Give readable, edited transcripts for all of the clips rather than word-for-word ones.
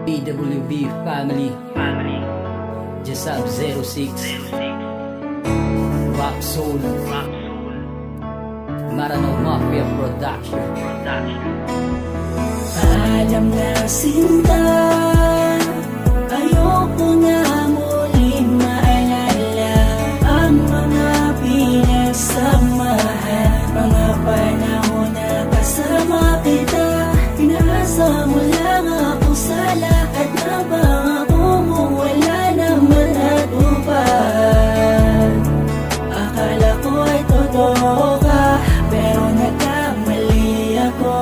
PWB family, Jasab 06, Rock Soul, Marano Mafia Production. Alam na sinta, ayoko na muling maalala ang mga pinagsamahan, mga panahon na kasama kita. Pinaasa mo lang ako sa lahat na pangako mo, wala naman natupad. Akala ko ay totoo ka, pero nagkamali ako.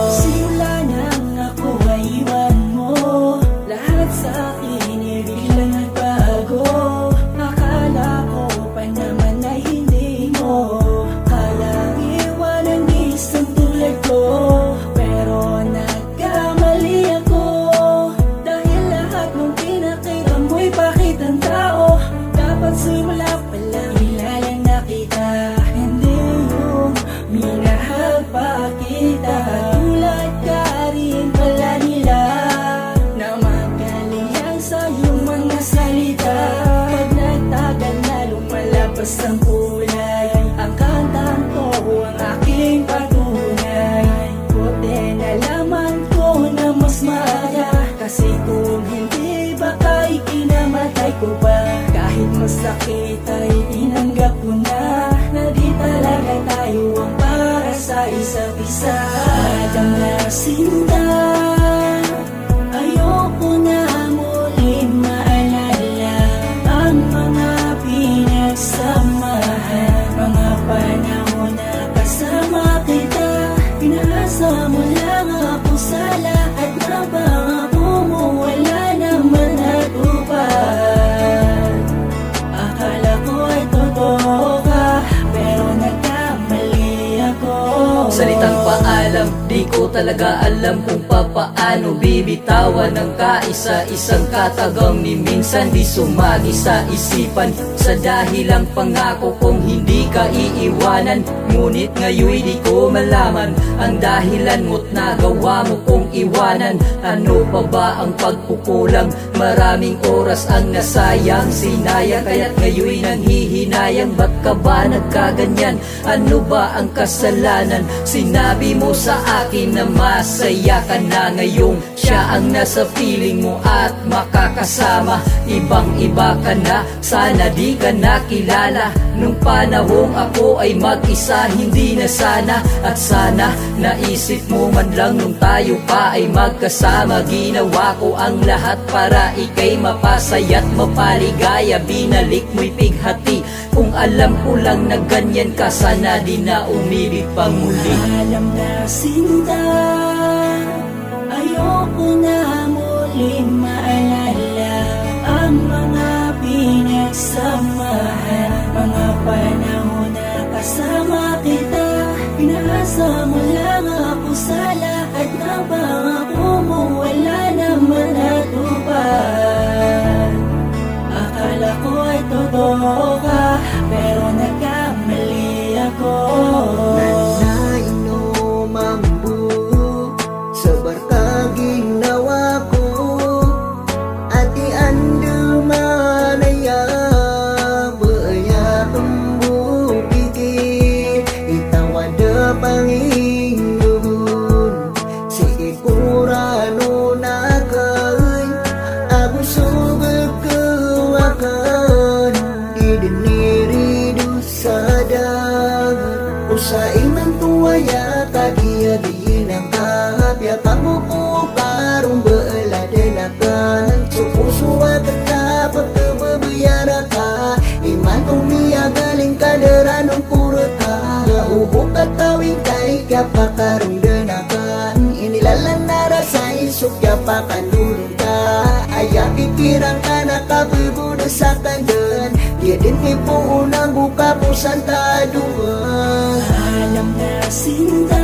Simula nang ako ay iwan mo, lahat sa akin ay biglang nagbago. Akala ko pa naman ay hindi mo kayang iwanan isang tulad ko, pero nagkamali ako. Dahil lahat ng pinakita mo'y pakitang tao, dapat simula pa lang ilalang nakita, hindi yung minahal pa kita. Tulad ka rin pala nila na magaling sa iyong mga salita. Pag nagtagal na lumalabas ang kulay, ang kantang to ang aking patunay. Buti nalaman ko na mas maaga, kasi kung hindi baka ikinamatay ko pa. Kahit masakit ay tinanggap ko na di talaga tayo ang para sa isa't isa. Alam na sinta, ayoko na muling maalala ang mga pinagsamahan, mga panahon na kasama kita. Pinaasa mo lang ako sa lahat na pangako mo, wala naman natupad. Akala ko ay totoo ka, pero nagkamali ako. Salitang paalam, di ko talaga alam kung papaano bibitawan ng kaisa-isang katagang ni minsan di sumagi sa isipan. Sa dahilang pangako kong hindi ka iiwanan, ngunit ngayon di ko malaman ang dahilan mo't nagawa mo kong iwanan. Ano pa ba ang pagkukulang? Maraming oras ang nasayang, sinayang, kaya't ngayon nanghihinayang. Ba't ka ba nagkaganyan? Ano ba ang kasalanan? Sinabi mo sa akin na masaya ka na ngayong siya ang nasa piling mo at makakasama. Ibang iba ka na, sana di ka nakilala nung panahong ako ay mag-isa. Hindi na sana, at sana naisip mo man lang nung tayo pa ay magkasama. Ginawa ko ang lahat para ikay mapasaya't mapaligaya. Binalik mo'y pighati, kung alam ko lang na ganyan ka, sana di na umibig pang muli. Alam na sinta, ayoko na muling maalala ang mga pinagsamahan, mga panahon na kasama kita. Pinaasa mo lang ako sa lahat na pangako mo, wala naman natupad. Akala ko ay totoo ka, pero nagkamali ako. Nanainom ang buo sa barkaging nawa ko, at ianduman ay baya tumbukiki. Itawad Panginoon, sigurano na kay ako subag kawakan. Idinirido sa dagat, usain ng tuwaya kagiya-giyin ang kahapya. Pamupo parang baaladenakan, supuso at kapag kababayara ka. Iman kong niya galing kadaranong purata, ubo katawing kay kapakarungdanakan. Inilalan na sa isok yapakanulong ka, aya pikirang ka nakabibudo sa kandan. Dia din ipo unang buka po santa duwa. Alam na sinta,